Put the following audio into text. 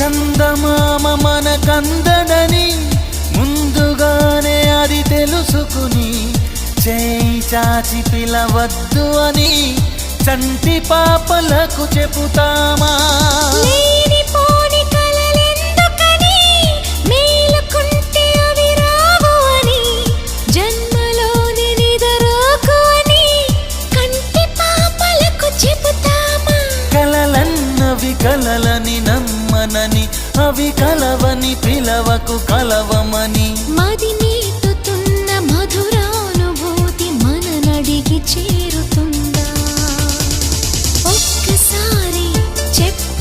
చందమామ మనకందడని ముందుగానే అది తెలుసుకుని చేయి చాచి పిలవద్దు అని చంటి పాపలకు చెబుతామా? లేనిపోని కలలెందుకని మేలుకుంటే అవి రావు అని జన్మలోని నిదరోకు అని కంటి పాపలకు చెబుతామా? కలలన్నవి కలలని నమ్మనని అవి కలవని పిలవకు కలవమని మది నీటుతున్న మధురానుభూతి మననడిగి చేరుతుందా? ఒక్కసారి చెప్పు